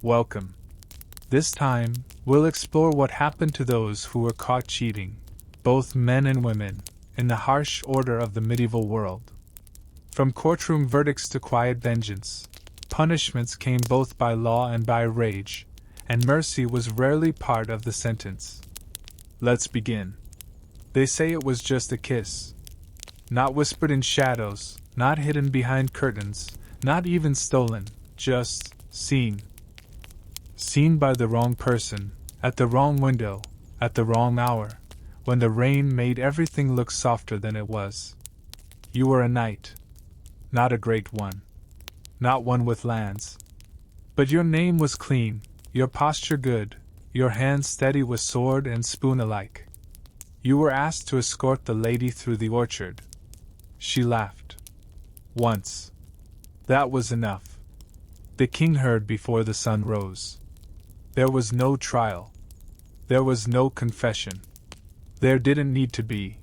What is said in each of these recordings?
Welcome. This time, we'll explore what happened to those who were caught cheating, both men and women, in the harsh order of the medieval world. From courtroom verdicts to quiet vengeance, punishments came both by law and by rage, and mercy was rarely part of the sentence. Let's begin. They say it was just a kiss. Not whispered in shadows, not hidden behind curtains, not even stolen, just seen. Seen by the wrong person, at the wrong window, at the wrong hour, when the rain made everything look softer than it was. You were a knight. Not a great one. Not one with lands. But your name was clean, your posture good, your hands steady with sword and spoon alike. You were asked to escort the lady through the orchard. She laughed. Once. That was enough. The king heard before the sun rose. There was no trial. There was no confession. There didn't need to be.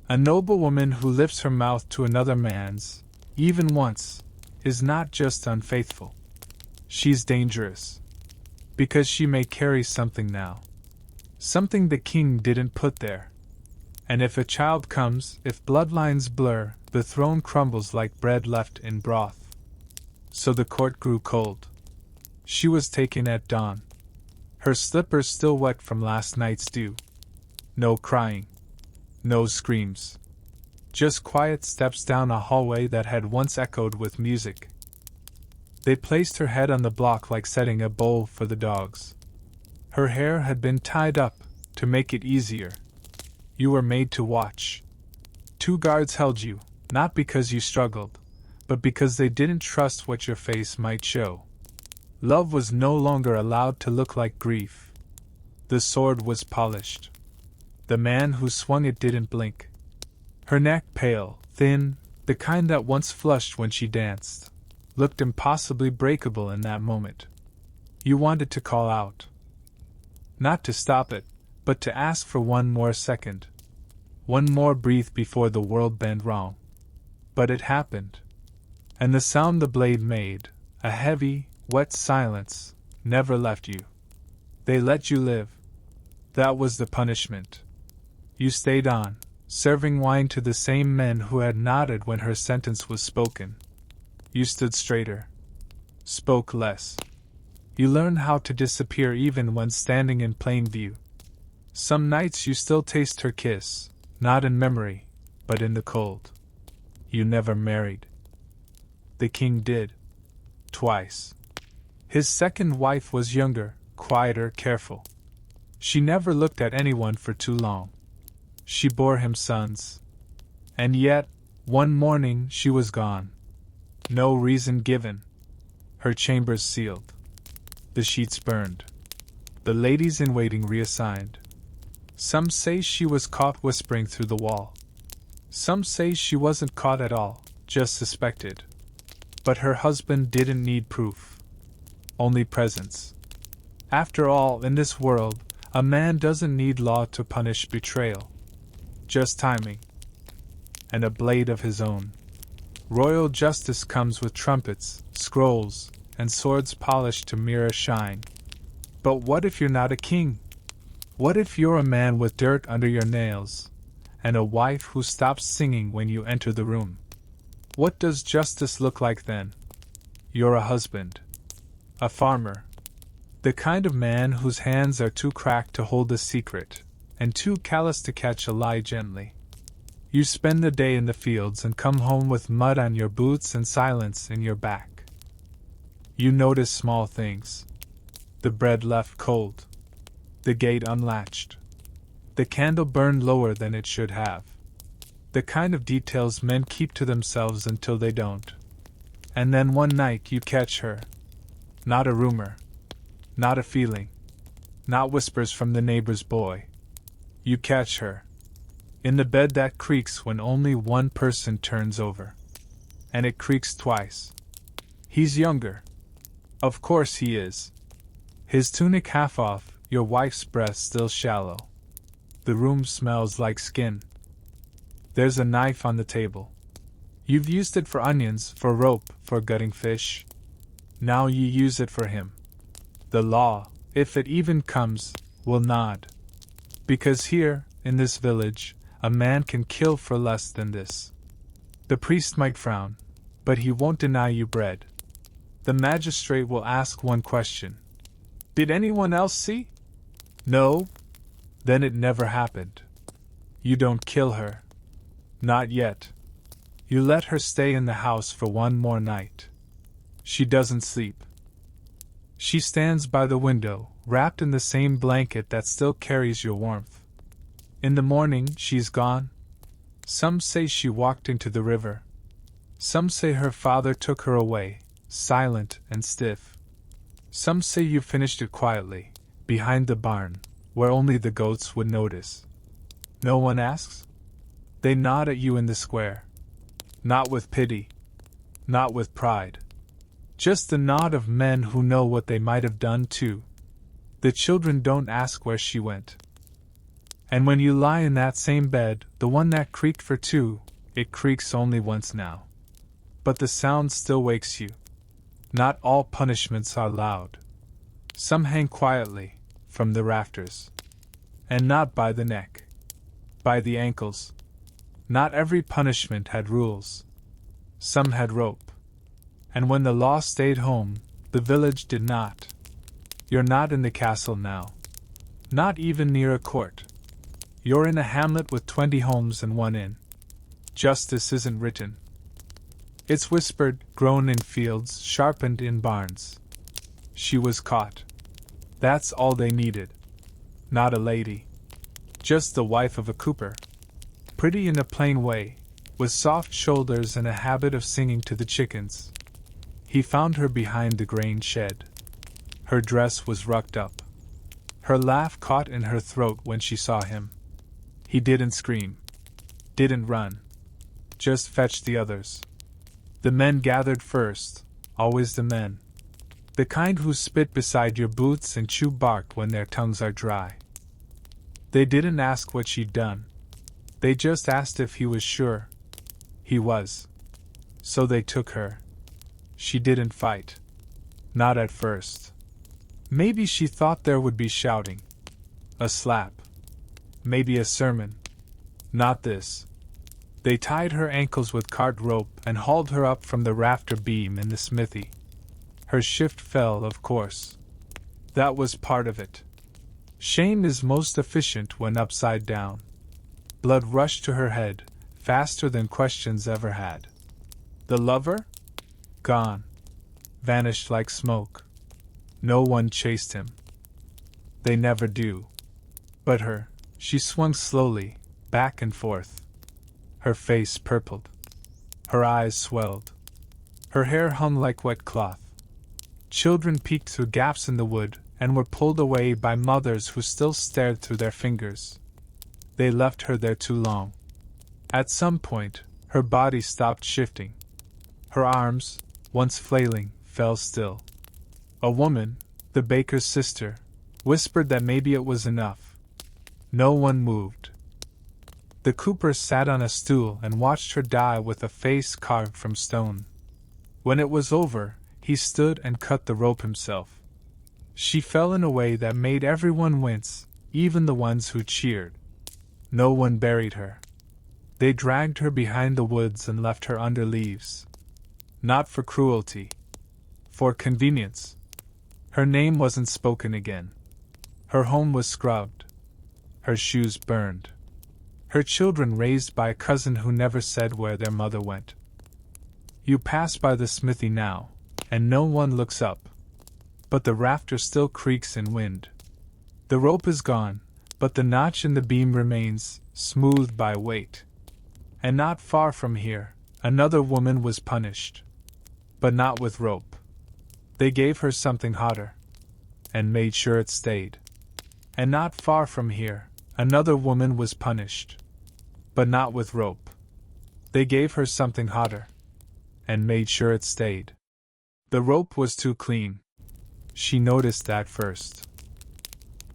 A noble woman who lifts her mouth to another man's, even once, is not just unfaithful. She's dangerous. Because she may carry something now. Something the king didn't put there. And if a child comes, if bloodlines blur, the throne crumbles like bread left in broth. So the court grew cold. She was taken at dawn. Her slippers still wet from last night's dew. No crying. No screams. Just quiet steps down a hallway that had once echoed with music. They placed her head on the block like setting a bowl for the dogs. Her hair had been tied up, to make it easier. You were made to watch. 2 guards held you, not because you struggled, but because they didn't trust what your face might show. Love was no longer allowed to look like grief. The sword was polished. The man who swung it didn't blink. Her neck pale, thin, the kind that once flushed when she danced, looked impossibly breakable in that moment. You wanted to call out. Not to stop it, but to ask for one more second. One more breath before the world bent wrong. But it happened. And the sound the blade made, a heavy, wet silence, never left you. They let you live. That was the punishment. You stayed on, serving wine to the same men who had nodded when her sentence was spoken. You stood straighter. Spoke less. You learned how to disappear even when standing in plain view. Some nights you still taste her kiss, not in memory, but in the cold. You never married. The king did. Twice. His second wife was younger, quieter, careful. She never looked at anyone for too long. She bore him sons. And yet, one morning she was gone. No reason given. Her chambers sealed. The sheets burned. The ladies in waiting reassigned. Some say she was caught whispering through the wall. Some say she wasn't caught at all, just suspected. But her husband didn't need proof. Only presence. After all, in this world, a man doesn't need law to punish betrayal. Just timing. And a blade of his own. Royal justice comes with trumpets, scrolls, and swords polished to mirror shine. But what if you're not a king? What if you're a man with dirt under your nails, and a wife who stops singing when you enter the room? What does justice look like then? You're a husband. A farmer. The kind of man whose hands are too cracked to hold a secret, and too callous to catch a lie gently. You spend the day in the fields and come home with mud on your boots and silence in your back. You notice small things. The bread left cold. The gate unlatched. The candle burned lower than it should have. The kind of details men keep to themselves until they don't. And then one night you catch her. Not a rumor. Not a feeling. Not whispers from the neighbor's boy. You catch her. In the bed that creaks when only one person turns over. And it creaks twice. He's younger. Of course he is. His tunic half off, your wife's breast still shallow. The room smells like skin. There's a knife on the table. You've used it for onions, for rope, for gutting fish. Now you use it for him. The law, if it even comes, will nod. Because here, in this village, a man can kill for less than this. The priest might frown, but he won't deny you bread. The magistrate will ask one question. Did anyone else see? No? Then it never happened. You don't kill her. Not yet. You let her stay in the house for one more night. She doesn't sleep. She stands by the window, wrapped in the same blanket that still carries your warmth. In the morning, she's gone. Some say she walked into the river. Some say her father took her away, silent and stiff. Some say you finished it quietly, behind the barn, where only the goats would notice. No one asks? They nod at you in the square. Not with pity. Not with pride. Just the nod of men who know what they might have done too. The children don't ask where she went. And when you lie in that same bed, the one that creaked for two, it creaks only once now. But the sound still wakes you. Not all punishments are loud. Some hang quietly, from the rafters. And not by the neck. By the ankles. Not every punishment had rules. Some had rope. And when the law stayed home, the village did not. You're not in the castle now. Not even near a court. You're in a hamlet with 20 homes and one inn. Justice isn't written. It's whispered, grown in fields, sharpened in barns. She was caught. That's all they needed. Not a lady. Just the wife of a cooper. Pretty in a plain way, with soft shoulders and a habit of singing to the chickens. He found her behind the grain shed. Her dress was rucked up. Her laugh caught in her throat when she saw him. He didn't scream. Didn't run. Just fetched the others. The men gathered first, always the men. The kind who spit beside your boots and chew bark when their tongues are dry. They didn't ask what she'd done. They just asked if he was sure. He was. So they took her. She didn't fight. Not at first. Maybe she thought there would be shouting. A slap. Maybe a sermon. Not this. They tied her ankles with cart rope and hauled her up from the rafter beam in the smithy. Her shift fell, of course. That was part of it. Shame is most efficient when upside down. Blood rushed to her head, faster than questions ever had. The lover? Gone. Vanished like smoke. No one chased him. They never do. But her, she swung slowly, back and forth. Her face purpled. Her eyes swelled. Her hair hung like wet cloth. Children peeked through gaps in the wood and were pulled away by mothers who still stared through their fingers. They left her there too long. At some point, her body stopped shifting. Her arms, once flailing, fell still. A woman, the baker's sister, whispered that maybe it was enough. No one moved. The cooper sat on a stool and watched her die with a face carved from stone. When it was over, he stood and cut the rope himself. She fell in a way that made everyone wince, even the ones who cheered. No one buried her. They dragged her behind the woods and left her under leaves. Not for cruelty. For convenience. Her name wasn't spoken again. Her home was scrubbed. Her shoes burned. Her children raised by a cousin who never said where their mother went. You pass by the smithy now, and no one looks up. But the rafter still creaks in wind. The rope is gone, but the notch in the beam remains, smoothed by weight. And not far from here, another woman was punished. But not with rope. They gave her something hotter. And made sure it stayed. And not far from here, another woman was punished. But not with rope. They gave her something hotter. And made sure it stayed. The rope was too clean. She noticed that first.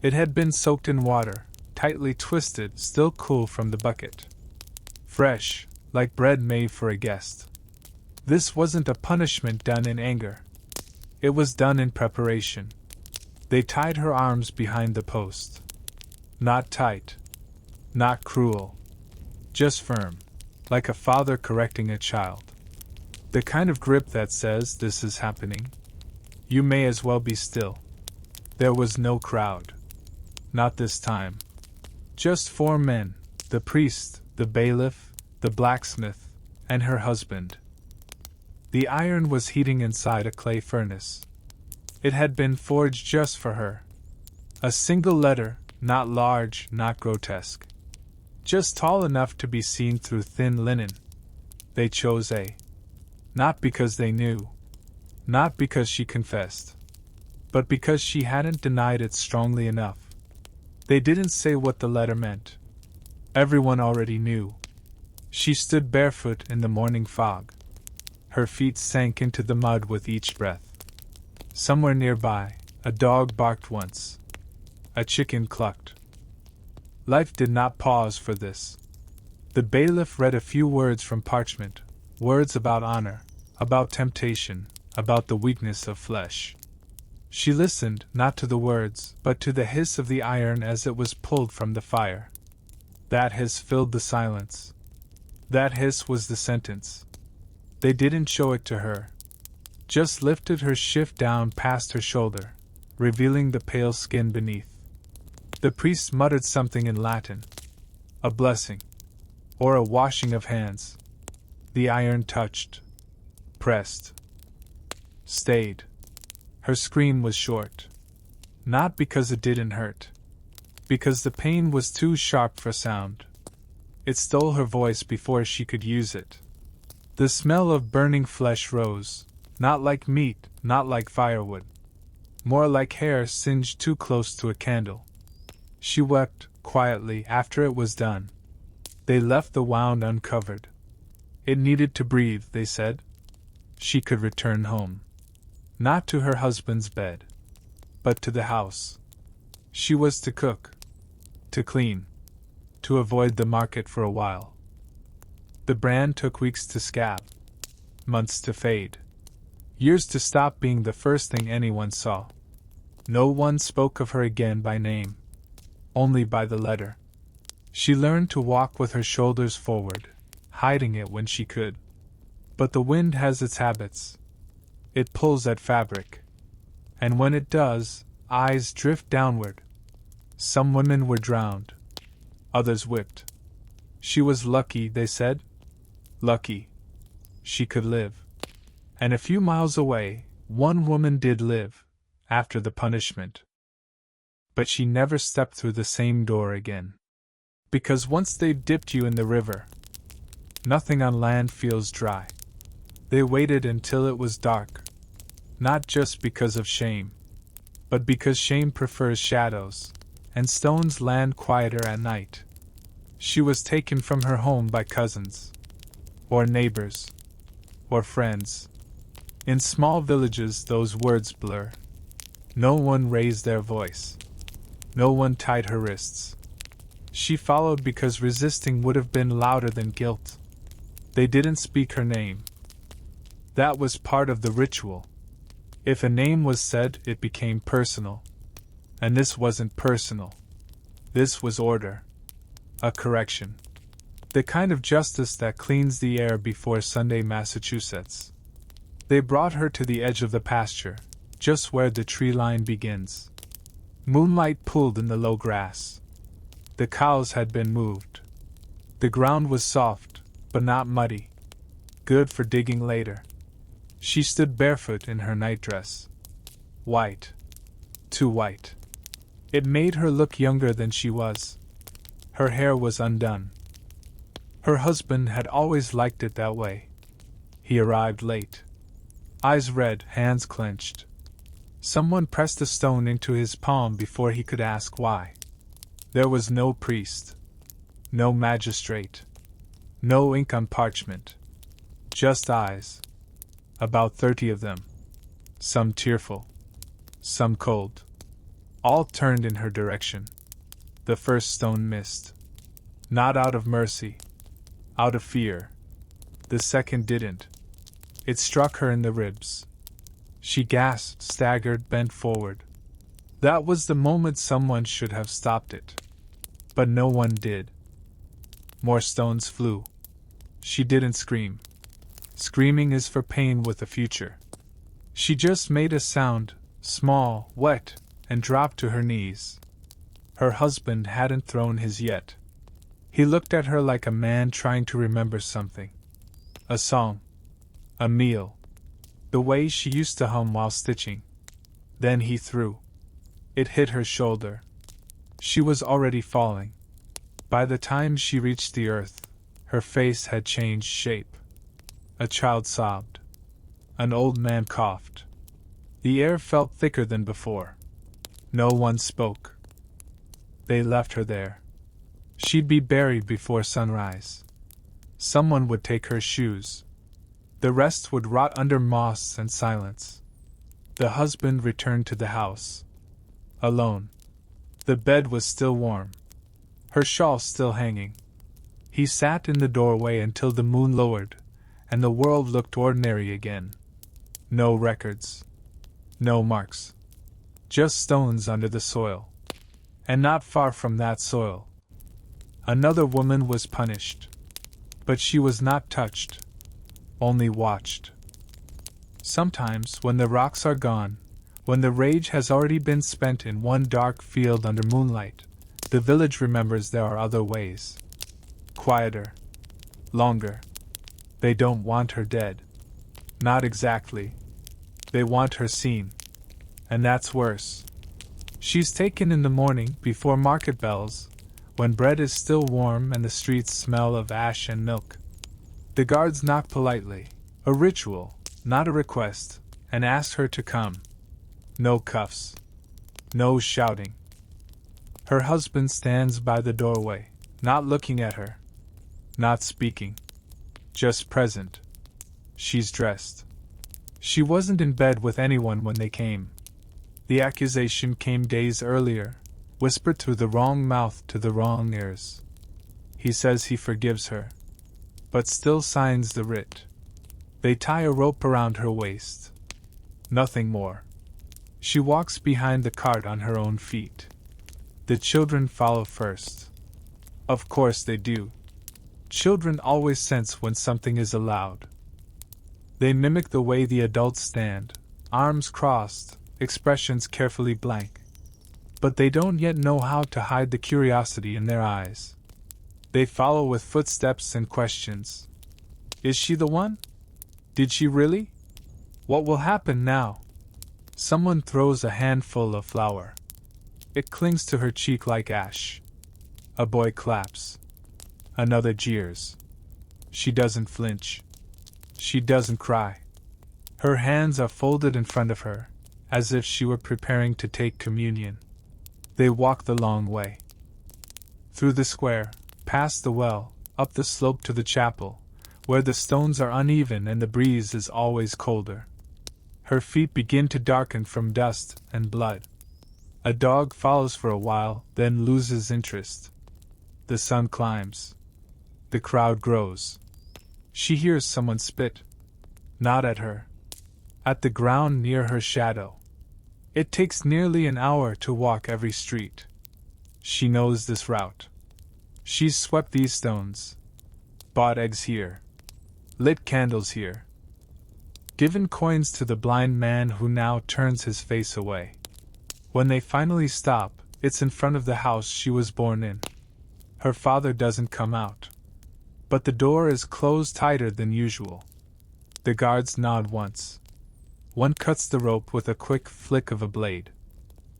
It had been soaked in water, tightly twisted, still cool from the bucket. Fresh, like bread made for a guest. This wasn't a punishment done in anger. It was done in preparation. They tied her arms behind the post. Not tight. Not cruel. Just firm. Like a father correcting a child. The kind of grip that says, "This is happening. You may as well be still." There was no crowd. Not this time. Just 4 men, the priest, the bailiff, the blacksmith, and her husband. The iron was heating inside a clay furnace. It had been forged just for her. A single letter, not large, not grotesque. Just tall enough to be seen through thin linen. They chose A. Not because they knew. Not because she confessed. But because she hadn't denied it strongly enough. They didn't say what the letter meant. Everyone already knew. She stood barefoot in the morning fog. Her feet sank into the mud with each breath. Somewhere nearby, a dog barked once. A chicken clucked. Life did not pause for this. The bailiff read a few words from parchment, words about honor, about temptation, about the weakness of flesh. She listened, not to the words, but to the hiss of the iron as it was pulled from the fire. That hiss filled the silence. That hiss was the sentence. They didn't show it to her. Just lifted her shift down past her shoulder, revealing the pale skin beneath. The priest muttered something in Latin. A blessing. Or a washing of hands. The iron touched. Pressed. Stayed. Her scream was short. Not because it didn't hurt. Because the pain was too sharp for sound. It stole her voice before she could use it. The smell of burning flesh rose, not like meat, not like firewood. More like hair singed too close to a candle. She wept, quietly, after it was done. They left the wound uncovered. It needed to breathe, they said. She could return home. Not to her husband's bed, but to the house. She was to cook, to clean, to avoid the market for a while. The brand took weeks to scab, months to fade, years to stop being the first thing anyone saw. No one spoke of her again by name, only by the letter. She learned to walk with her shoulders forward, hiding it when she could. But the wind has its habits. It pulls at fabric. And when it does, eyes drift downward. Some women were drowned. Others whipped. She was lucky, they said. Lucky. She could live. And a few miles away, one woman did live, after the punishment. But she never stepped through the same door again. Because once they've dipped you in the river, nothing on land feels dry. They waited until it was dark. Not just because of shame, but because shame prefers shadows, and stones land quieter at night. She was taken from her home by cousins, or neighbors, or friends. In small villages those words blur. No one raised their voice. No one tied her wrists. She followed because resisting would have been louder than guilt. They didn't speak her name. That was part of the ritual. If a name was said, it became personal. And this wasn't personal. This was order. A correction. The kind of justice that cleans the air before Sunday, Massachusetts. They brought her to the edge of the pasture, just where the tree line begins. Moonlight pooled in the low grass. The cows had been moved. The ground was soft, but not muddy. Good for digging later. She stood barefoot in her nightdress. White. Too white. It made her look younger than she was. Her hair was undone. Her husband had always liked it that way. He arrived late. Eyes red, hands clenched. Someone pressed a stone into his palm before he could ask why. There was no priest. No magistrate. No ink on parchment. Just eyes. About 30 of them. Some tearful. Some cold. All turned in her direction. The first stone missed. Not out of mercy. Out of fear. The second didn't. It struck her in the ribs. She gasped, staggered, bent forward. That was the moment someone should have stopped it. But no one did. More stones flew. She didn't scream. Screaming is for pain with a future. She just made a sound, small, wet, and dropped to her knees. Her husband hadn't thrown his yet. He looked at her like a man trying to remember something. A song. A meal. The way she used to hum while stitching. Then he threw. It hit her shoulder. She was already falling. By the time she reached the earth, her face had changed shape. A child sobbed. An old man coughed. The air felt thicker than before. No one spoke. They left her there. She'd be buried before sunrise. Someone would take her shoes. The rest would rot under moss and silence. The husband returned to the house. Alone. The bed was still warm. Her shawl still hanging. He sat in the doorway until the moon lowered, and the world looked ordinary again. No records. No marks. Just stones under the soil. And not far from that soil, another woman was punished. But she was not touched. Only watched. Sometimes, when the rocks are gone, when the rage has already been spent in one dark field under moonlight, the village remembers there are other ways. Quieter. Longer. They don't want her dead. Not exactly. They want her seen. And that's worse. She's taken in the morning before market bells, when bread is still warm and the streets smell of ash and milk. The guards knock politely, a ritual, not a request, and ask her to come. No cuffs. No shouting. Her husband stands by the doorway, not looking at her. Not speaking. Just present. She's dressed. She wasn't in bed with anyone when they came. The accusation came days earlier, whispered through the wrong mouth to the wrong ears. He says he forgives her, but still signs the writ. They tie a rope around her waist. Nothing more. She walks behind the cart on her own feet. The children follow first. Of course they do. Children always sense when something is allowed. They mimic the way the adults stand, arms crossed, expressions carefully blank. But they don't yet know how to hide the curiosity in their eyes. They follow with footsteps and questions. Is she the one? Did she really? What will happen now? Someone throws a handful of flour. It clings to her cheek like ash. A boy claps. Another jeers. She doesn't flinch. She doesn't cry. Her hands are folded in front of her, as if she were preparing to take communion. They walk the long way. Through the square, past the well, up the slope to the chapel, where the stones are uneven and the breeze is always colder. Her feet begin to darken from dust and blood. A dog follows for a while, then loses interest. The sun climbs. The crowd grows. She hears someone spit. Not at her. At the ground near her shadow. It takes nearly an hour to walk every street. She knows this route. She's swept these stones. Bought eggs here. Lit candles here. Given coins to the blind man who now turns his face away. When they finally stop, it's in front of the house she was born in. Her father doesn't come out. But the door is closed tighter than usual. The guards nod once. One cuts the rope with a quick flick of a blade.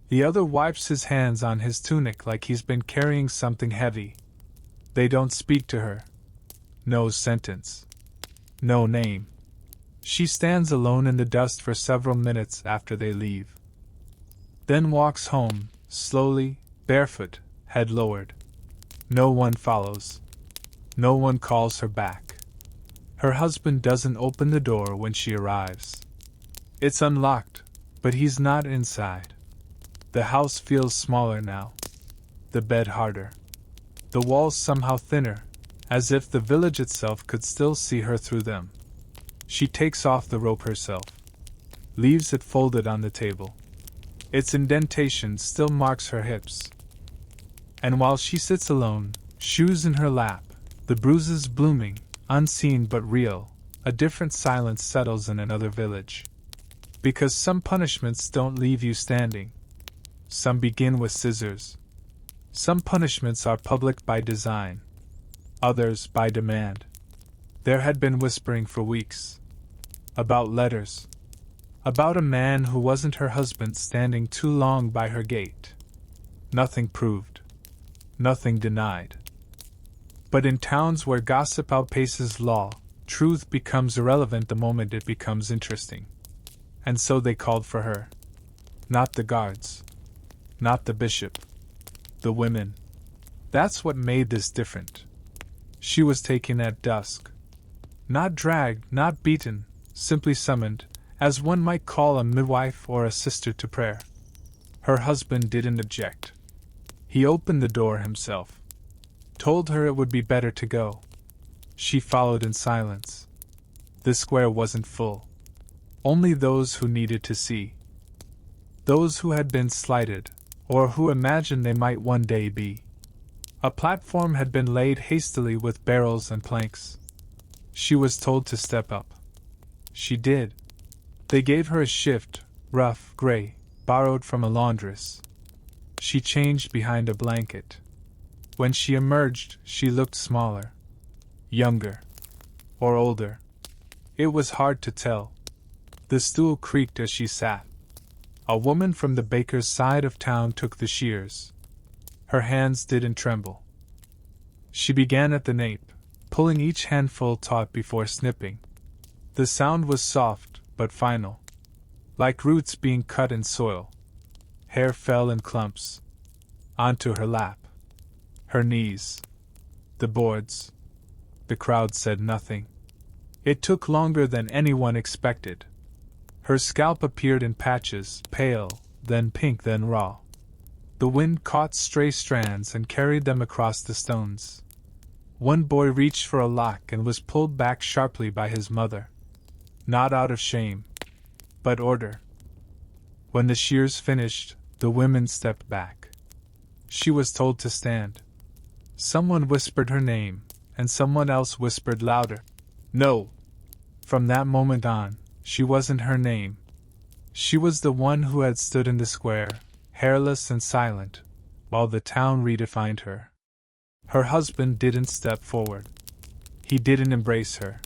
The other wipes his hands on his tunic like he's been carrying something heavy. They don't speak to her. No sentence. No name. She stands alone in the dust for several minutes after they leave. Then walks home, slowly, barefoot, head lowered. No one follows. No one calls her back. Her husband doesn't open the door when she arrives. It's unlocked, but he's not inside. The house feels smaller now. The bed harder. The walls somehow thinner, as if the village itself could still see her through them. She takes off the rope herself. Leaves it folded on the table. Its indentation still marks her hips. And while she sits alone, shoes in her lap, the bruises blooming, unseen but real, a different silence settles in another village. Because some punishments don't leave you standing. Some begin with scissors. Some punishments are public by design. Others by demand. There had been whispering for weeks. About letters. About a man who wasn't her husband standing too long by her gate. Nothing proved. Nothing denied. But in towns where gossip outpaces law, truth becomes irrelevant the moment it becomes interesting. And so they called for her. Not the guards. Not the bishop. The women. That's what made this different. She was taken at dusk. Not dragged, not beaten, simply summoned, as one might call a midwife or a sister to prayer. Her husband didn't object. He opened the door himself. Told her it would be better to go. She followed in silence. The square wasn't full. Only those who needed to see. Those who had been slighted, or who imagined they might one day be. A platform had been laid hastily with barrels and planks. She was told to step up. She did. They gave her a shift, rough, gray, borrowed from a laundress. She changed behind a blanket. When she emerged, she looked smaller. Younger. Or older. It was hard to tell. The stool creaked as she sat. A woman from the baker's side of town took the shears. Her hands didn't tremble. She began at the nape, pulling each handful taut before snipping. The sound was soft, but final. Like roots being cut in soil. Hair fell in clumps. Onto her lap. Her knees. The boards. The crowd said nothing. It took longer than anyone expected. Her scalp appeared in patches, pale, then pink, then raw. The wind caught stray strands and carried them across the stones. One boy reached for a lock and was pulled back sharply by his mother. Not out of shame, but order. When the shears finished, the women stepped back. She was told to stand. Someone whispered her name, and someone else whispered louder. No. From that moment on, she wasn't her name. She was the one who had stood in the square, hairless and silent, while the town redefined her. Her husband didn't step forward. He didn't embrace her.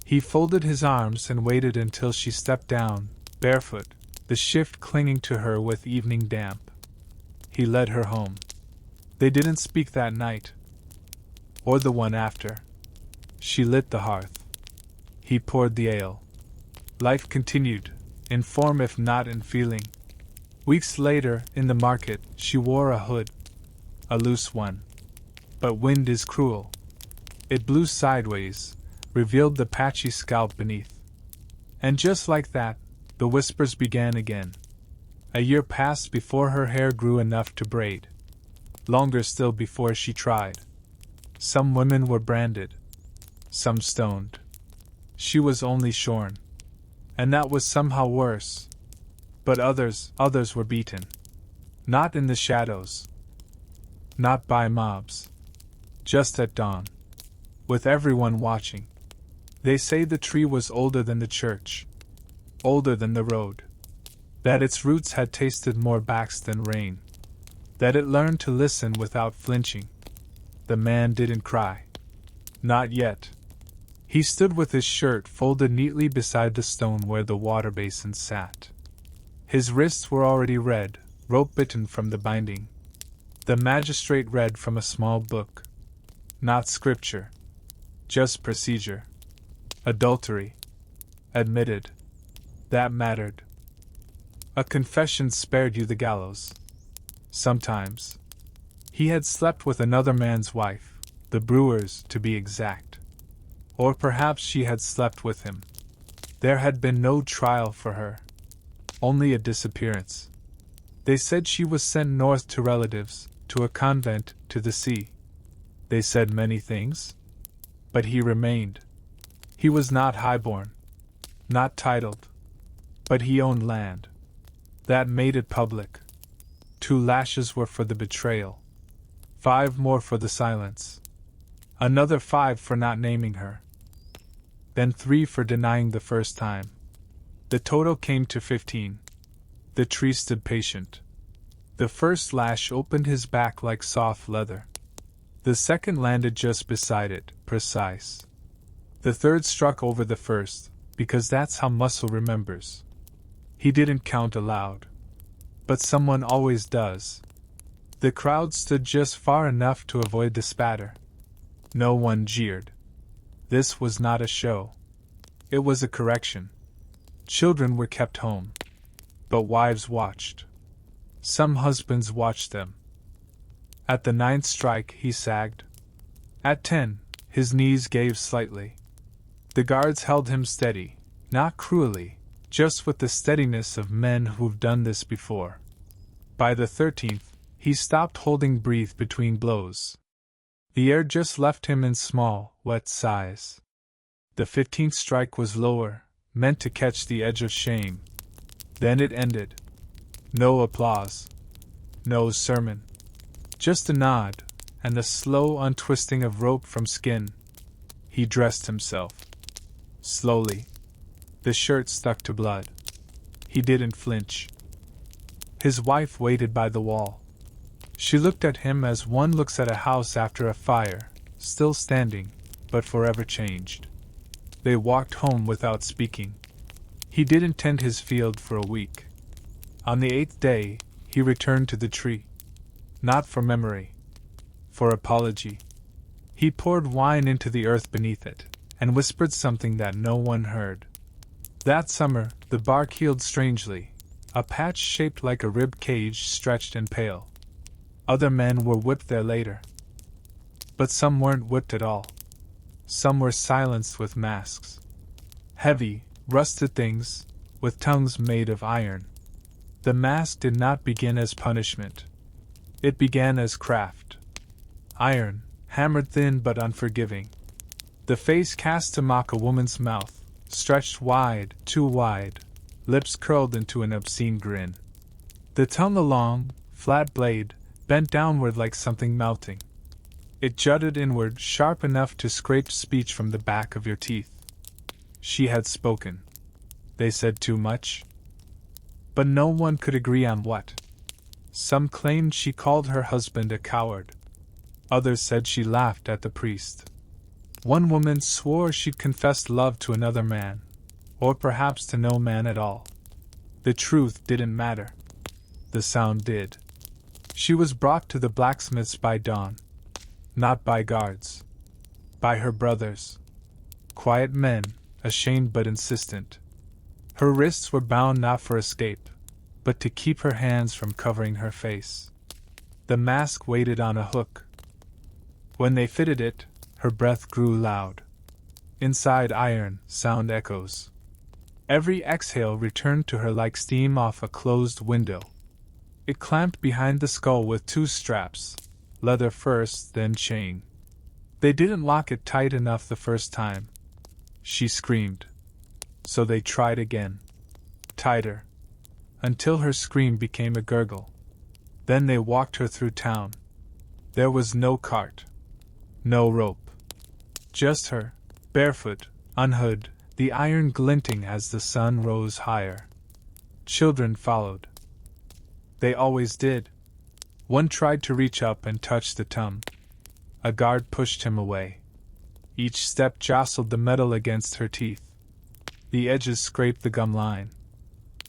He folded his arms and waited until she stepped down, barefoot, the shift clinging to her with evening damp. He led her home. They didn't speak that night. Or the one after. She lit the hearth. He poured the ale. Life continued, in form if not in feeling. Weeks later, in the market, she wore a hood. A loose one. But wind is cruel. It blew sideways, revealed the patchy scalp beneath. And just like that, the whispers began again. A year passed before her hair grew enough to braid. Longer still before she tried. Some women were branded. Some stoned. She was only shorn. And that was somehow worse. But others were beaten. Not in the shadows. Not by mobs. Just at dawn. With everyone watching. They say the tree was older than the church. Older than the road. That its roots had tasted more backs than rain. That it learned to listen without flinching. The man didn't cry. Not yet. He stood with his shirt folded neatly beside the stone where the water basin sat. His wrists were already red, rope-bitten from the binding. The magistrate read from a small book. Not scripture. Just procedure. Adultery. Admitted. That mattered. A confession spared you the gallows. Sometimes. He had slept with another man's wife, the brewer's to be exact. Or perhaps she had slept with him. There had been no trial for her. Only a disappearance. They said she was sent north to relatives, to a convent, to the sea. They said many things. But he remained. He was not highborn. Not titled. But he owned land. That made it public. 2 lashes were for the betrayal. 5 more for the silence. Another 5 for not naming her. Then 3 for denying the first time. The total came to 15. The tree stood patient. The first lash opened his back like soft leather. The second landed just beside it, precise. The third struck over the first, because that's how muscle remembers. He didn't count aloud. But someone always does. The crowd stood just far enough to avoid the spatter. No one jeered. This was not a show. It was a correction. Children were kept home. But wives watched. Some husbands watched them. At the 9th strike, he sagged. At 10, his knees gave slightly. The guards held him steady, not cruelly, just with the steadiness of men who've done this before. By the 13th, he stopped holding breath between blows. The air just left him in small, wet sighs. The 15th strike was lower, meant to catch the edge of shame. Then it ended. No applause. No sermon. Just a nod, and the slow untwisting of rope from skin. He dressed himself. Slowly. The shirt stuck to blood. He didn't flinch. His wife waited by the wall. She looked at him as one looks at a house after a fire, still standing, but forever changed. They walked home without speaking. He didn't tend his field for a week. On the 8th day, he returned to the tree. Not for memory. For apology. He poured wine into the earth beneath it, and whispered something that no one heard. That summer, the bark healed strangely. A patch shaped like a rib cage stretched and pale. Other men were whipped there later. But some weren't whipped at all. Some were silenced with masks. Heavy, rusted things, with tongues made of iron. The mask did not begin as punishment. It began as craft. Iron, hammered thin but unforgiving. The face cast to mock a woman's mouth, stretched wide, too wide, lips curled into an obscene grin. The tongue a long, flat blade, bent downward like something melting. It jutted inward, sharp enough to scrape speech from the back of your teeth. She had spoken. They said too much. But no one could agree on what. Some claimed she called her husband a coward. Others said she laughed at the priest. One woman swore she'd confessed love to another man, or perhaps to no man at all. The truth didn't matter. The sound did. She was brought to the blacksmith's by dawn. Not by guards. By her brothers. Quiet men, ashamed but insistent. Her wrists were bound not for escape, but to keep her hands from covering her face. The mask waited on a hook. When they fitted it, her breath grew loud. Inside iron, sound echoes. Every exhale returned to her like steam off a closed window. It clamped behind the skull with 2 straps, leather first, then chain. They didn't lock it tight enough the first time. She screamed. So they tried again. Tighter. Until her scream became a gurgle. Then they walked her through town. There was no cart. No rope. Just her, barefoot, unhooded, the iron glinting as the sun rose higher. Children followed. They always did. One tried to reach up and touch the tongue. A guard pushed him away. Each step jostled the metal against her teeth. The edges scraped the gum line.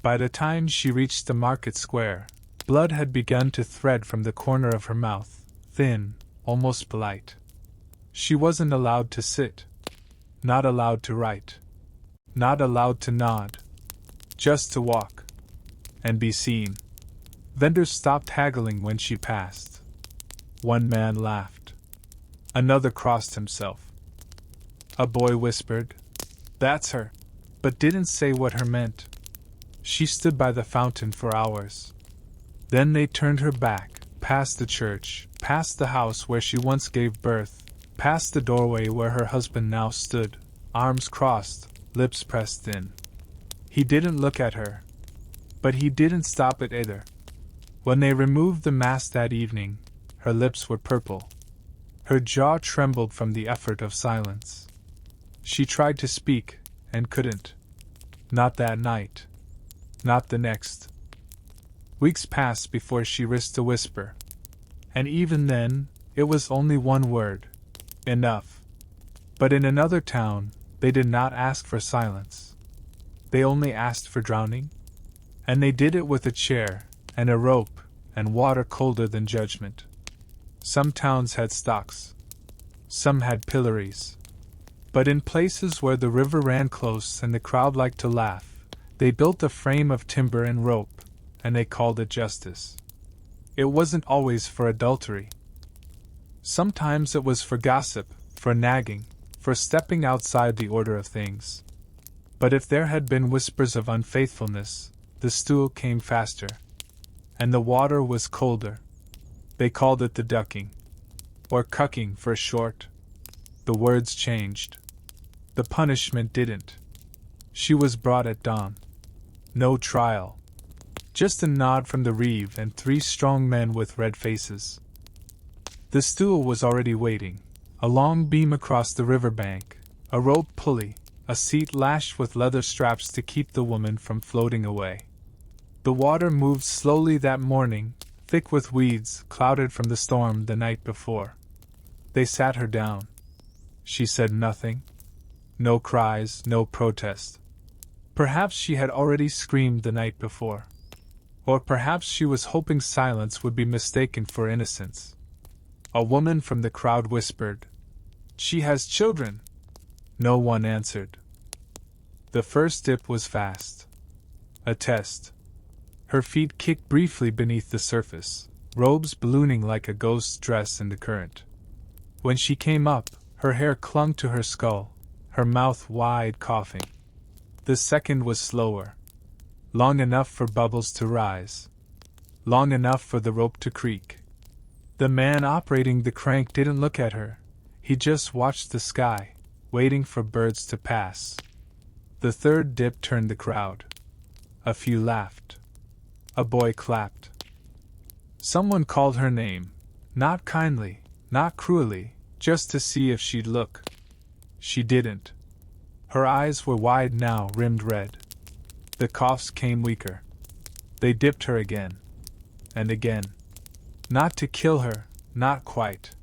By the time she reached the market square, blood had begun to thread from the corner of her mouth, thin, almost polite. She wasn't allowed to sit. Not allowed to write. Not allowed to nod. Just to walk. And be seen. Vendors stopped haggling when she passed. One man laughed. Another crossed himself. A boy whispered, "That's her," but didn't say what her meant. She stood by the fountain for hours. Then they turned her back, past the church, past the house where she once gave birth, past the doorway where her husband now stood, arms crossed, lips pressed in. He didn't look at her. But he didn't stop it either. When they removed the mask that evening, her lips were purple. Her jaw trembled from the effort of silence. She tried to speak, and couldn't. Not that night. Not the next. Weeks passed before she risked a whisper. And even then, it was only one word. Enough. But in another town, they did not ask for silence. They only asked for drowning. And they did it with a chair, and a rope, and water colder than judgment. Some towns had stocks. Some had pillories. But in places where the river ran close and the crowd liked to laugh, they built a frame of timber and rope, and they called it justice. It wasn't always for adultery. Sometimes it was for gossip, for nagging, for stepping outside the order of things. But if there had been whispers of unfaithfulness, the stool came faster. And the water was colder. They called it the ducking. Or cucking for short. The words changed. The punishment didn't. She was brought at dawn. No trial. Just a nod from the reeve and 3 strong men with red faces. The stool was already waiting. A long beam across the river bank, a rope pulley, a seat lashed with leather straps to keep the woman from floating away. The water moved slowly that morning, thick with weeds clouded from the storm the night before. They sat her down. She said nothing. No cries, no protest. Perhaps she had already screamed the night before. Or perhaps she was hoping silence would be mistaken for innocence. A woman from the crowd whispered, "She has children." No one answered. The first dip was fast. A test. Her feet kicked briefly beneath the surface, robes ballooning like a ghost's dress in the current. When she came up, her hair clung to her skull, her mouth wide, coughing. The second was slower. Long enough for bubbles to rise. Long enough for the rope to creak. The man operating the crank didn't look at her. He just watched the sky, waiting for birds to pass. The third dip turned the crowd. A few laughed. A boy clapped. Someone called her name. Not kindly, not cruelly, just to see if she'd look. She didn't. Her eyes were wide now, rimmed red. The coughs came weaker. They dipped her again. And again. Not to kill her, not quite.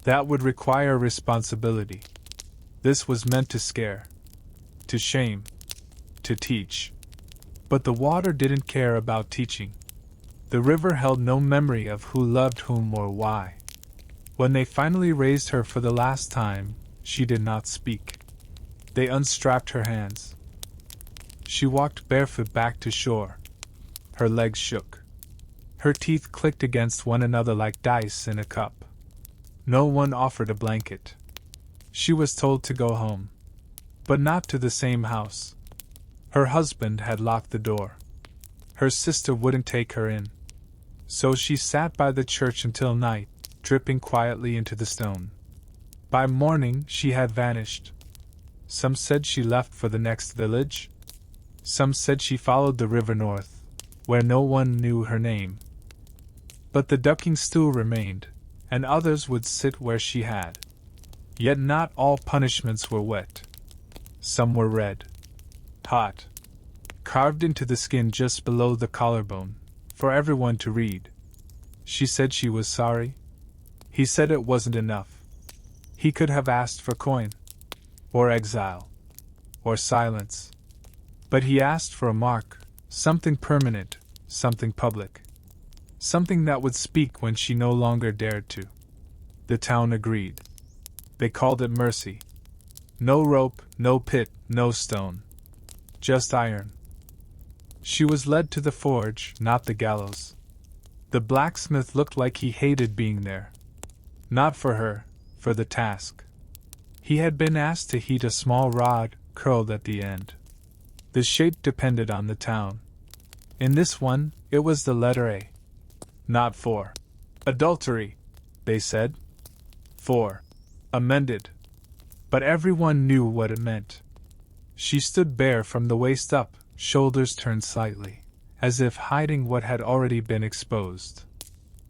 That would require responsibility. This was meant to scare. To shame. To teach. But the water didn't care about teaching. The river held no memory of who loved whom or why. When they finally raised her for the last time, she did not speak. They unstrapped her hands. She walked barefoot back to shore. Her legs shook. Her teeth clicked against one another like dice in a cup. No one offered a blanket. She was told to go home. But not to the same house. Her husband had locked the door. Her sister wouldn't take her in. So she sat by the church until night, dripping quietly into the stone. By morning she had vanished. Some said she left for the next village. Some said she followed the river north, where no one knew her name. But the ducking stool remained, and others would sit where she had. Yet not all punishments were wet. Some were red. Hot. Carved into the skin just below the collarbone, for everyone to read. She said she was sorry. He said it wasn't enough. He could have asked for coin. Or exile. Or silence. But he asked for a mark, something permanent, something public. Something that would speak when she no longer dared to. The town agreed. They called it mercy. No rope, no pit, no stone. Just iron. She was led to the forge, not the gallows. The blacksmith looked like he hated being there. Not for her, for the task. He had been asked to heat a small rod, curled at the end. The shape depended on the town. In this one, it was the letter A. Not for adultery, they said. For amended. But everyone knew what it meant. She stood bare from the waist up, shoulders turned slightly, as if hiding what had already been exposed.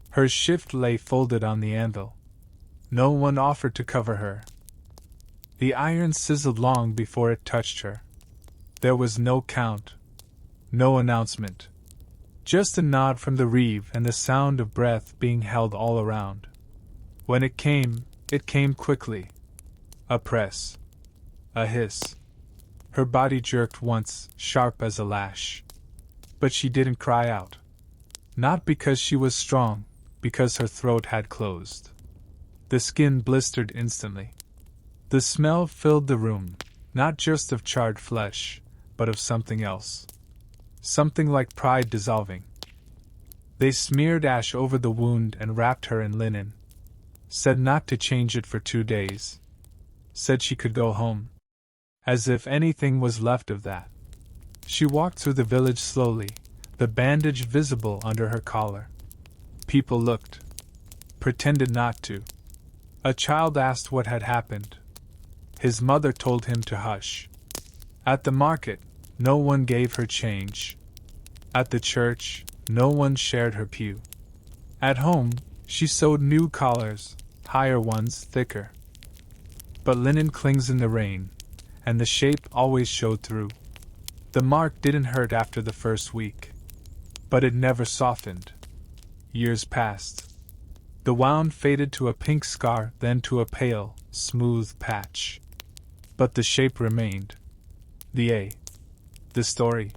Her shift lay folded on the anvil. No one offered to cover her. The iron sizzled long before it touched her. There was no count, no announcement. Just a nod from the reeve and the sound of breath being held all around. When it came quickly. A press. A hiss. Her body jerked once, sharp as a lash. But she didn't cry out. Not because she was strong, because her throat had closed. The skin blistered instantly. The smell filled the room, not just of charred flesh, but of something else. Something like pride dissolving. They smeared ash over the wound and wrapped her in linen. Said not to change it for 2 days. Said she could go home. As if anything was left of that. She walked through the village slowly, the bandage visible under her collar. People looked. Pretended not to. A child asked what had happened. His mother told him to hush. At the market, no one gave her change. At the church, no one shared her pew. At home, she sewed new collars, higher ones, thicker. But linen clings in the rain, and the shape always showed through. The mark didn't hurt after the first week. But it never softened. Years passed. The wound faded to a pink scar, then to a pale, smooth patch. But the shape remained. The story.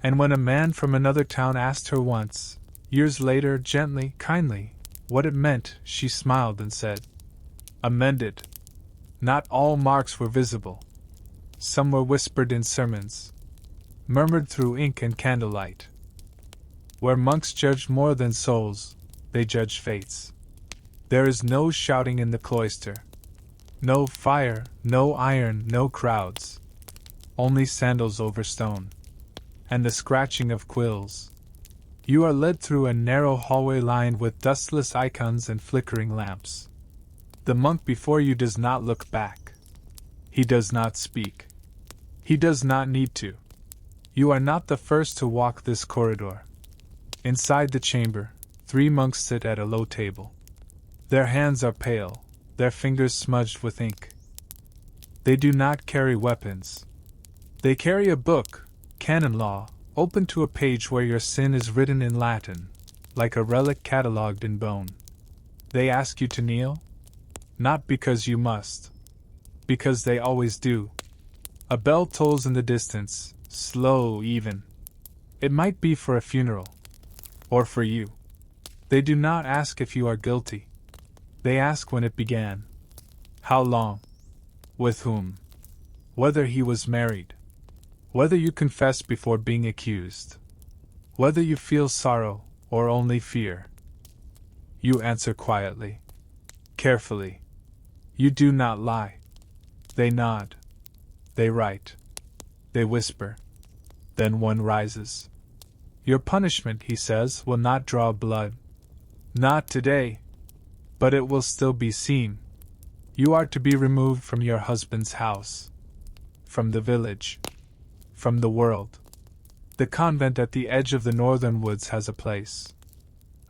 And when a man from another town asked her once, years later, gently, kindly, what it meant, she smiled and said, "Amended." Not all marks were visible. Some were whispered in sermons, murmured through ink and candlelight. Where monks judged more than souls, they judged fates. There is no shouting in the cloister. No fire, no iron, no crowds. Only sandals over stone. And the scratching of quills. You are led through a narrow hallway lined with dustless icons and flickering lamps. The monk before you does not look back. He does not speak. He does not need to. You are not the first to walk this corridor. Inside the chamber, 3 monks sit at a low table. Their hands are pale, their fingers smudged with ink. They do not carry weapons. They carry a book, canon law, open to a page where your sin is written in Latin, like a relic catalogued in bone. They ask you to kneel? Not because you must. Because they always do. A bell tolls in the distance, slow even. It might be for a funeral. Or for you. They do not ask if you are guilty. They ask when it began. How long? With whom? Whether he was married. Whether you confess before being accused. Whether you feel sorrow or only fear. You answer quietly. Carefully. You do not lie. They nod. They write. They whisper. Then one rises. Your punishment, he says, will not draw blood. Not today. But it will still be seen. You are to be removed from your husband's house. From the village. From the world. The convent at the edge of the northern woods has a place.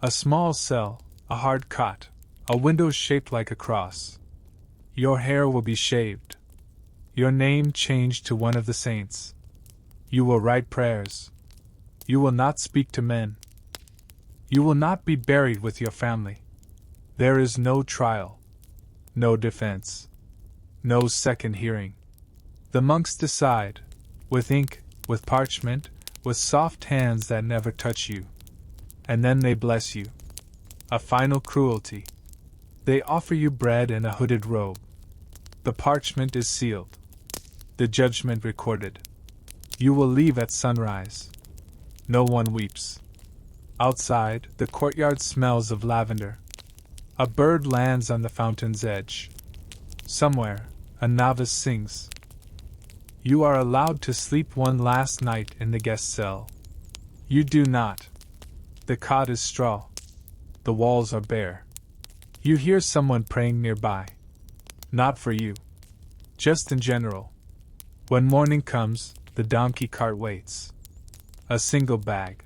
A small cell, a hard cot, a window shaped like a cross. Your hair will be shaved. Your name changed to one of the saints. You will write prayers. You will not speak to men. You will not be buried with your family. There is no trial. No defense. No second hearing. The monks decide, with ink, with parchment, with soft hands that never touch you. And then they bless you. A final cruelty. They offer you bread and a hooded robe. The parchment is sealed. The judgment recorded. You will leave at sunrise. No one weeps. Outside, the courtyard smells of lavender. A bird lands on the fountain's edge. Somewhere, a novice sings. You are allowed to sleep one last night in the guest cell. You do not. The cot is straw. The walls are bare. You hear someone praying nearby. Not for you. Just in general. When morning comes, the donkey cart waits. A single bag.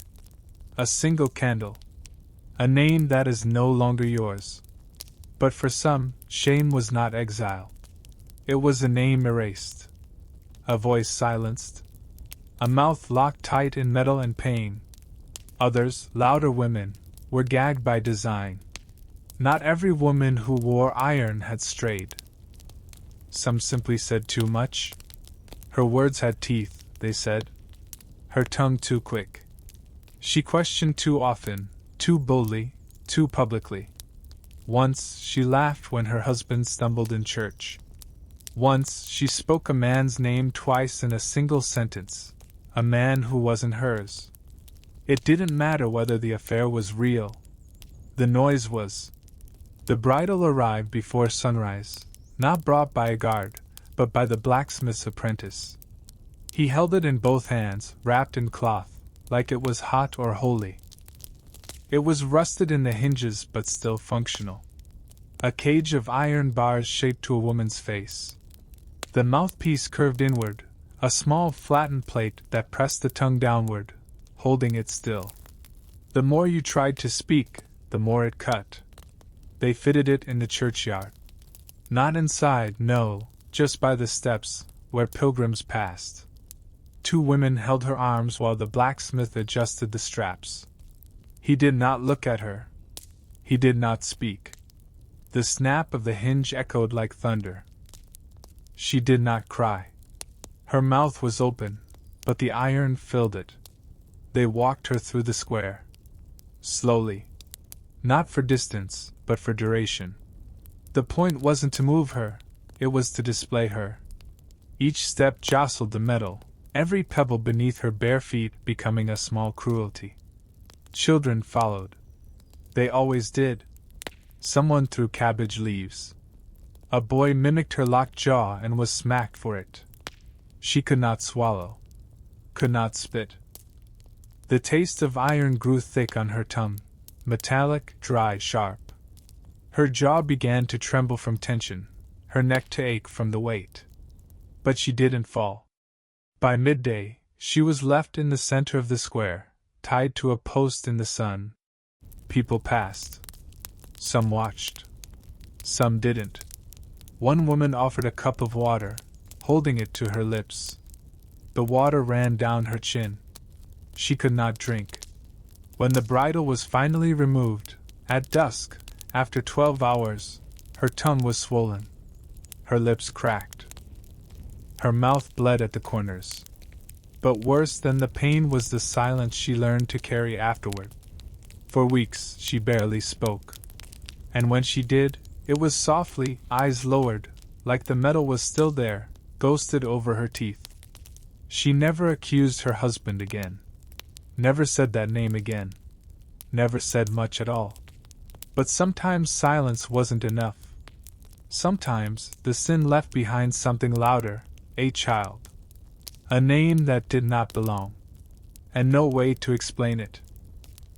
a single candle. A name that is no longer yours. But for some, shame was not exile. It was a name erased. A voice silenced. A mouth locked tight in metal and pain. Others, louder women, were gagged by design. Not every woman who wore iron had strayed. Some simply said too much. Her words had teeth, they said. Her tongue too quick. She questioned too often, too boldly, too publicly. Once she laughed when her husband stumbled in church. Once she spoke a man's name twice in a single sentence, a man who wasn't hers. It didn't matter whether the affair was real. The noise was. The bridal arrived before sunrise, not brought by a guard, but by the blacksmith's apprentice. He held it in both hands, wrapped in cloth, like it was hot or holy. It was rusted in the hinges but still functional. A cage of iron bars shaped to a woman's face. The mouthpiece curved inward, a small flattened plate that pressed the tongue downward, holding it still. The more you tried to speak, the more it cut. They fitted it in the churchyard. Not inside, no, just by the steps, where pilgrims passed. Two women held her arms while the blacksmith adjusted the straps. He did not look at her. He did not speak. The snap of the hinge echoed like thunder. She did not cry. Her mouth was open, but the iron filled it. They walked her through the square. Slowly. Not for distance, but for duration. The point wasn't to move her, it was to display her. Each step jostled the metal, every pebble beneath her bare feet becoming a small cruelty. Children followed. They always did. Someone threw cabbage leaves. A boy mimicked her locked jaw and was smacked for it. She could not swallow. Could not spit. The taste of iron grew thick on her tongue, metallic, dry, sharp. Her jaw began to tremble from tension, her neck to ache from the weight. But she didn't fall. By midday, she was left in the center of the square, tied to a post in the sun. People passed. Some watched. Some didn't. One woman offered a cup of water, holding it to her lips. The water ran down her chin. She could not drink. When the bridle was finally removed, at dusk, after 12 hours, her tongue was swollen. Her lips cracked. Her mouth bled at the corners. But worse than the pain was the silence she learned to carry afterward. For weeks she barely spoke. And when she did, it was softly, eyes lowered, like the metal was still there, ghosted over her teeth. She never accused her husband again. Never said that name again. Never said much at all. But sometimes silence wasn't enough. Sometimes the sin left behind something louder, a child. A name that did not belong. And no way to explain it.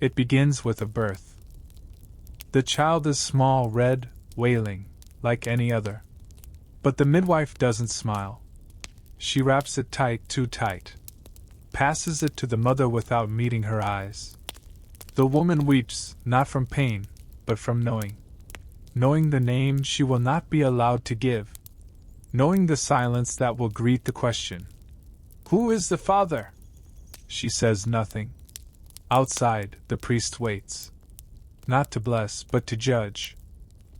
It begins with a birth. The child is small, red, wailing, like any other. But the midwife doesn't smile. She wraps it tight, too tight. Passes it to the mother without meeting her eyes. The woman weeps, not from pain, but from knowing. Knowing the name she will not be allowed to give. Knowing the silence that will greet the question. Who is the father? She says nothing. Outside, the priest waits. Not to bless, but to judge.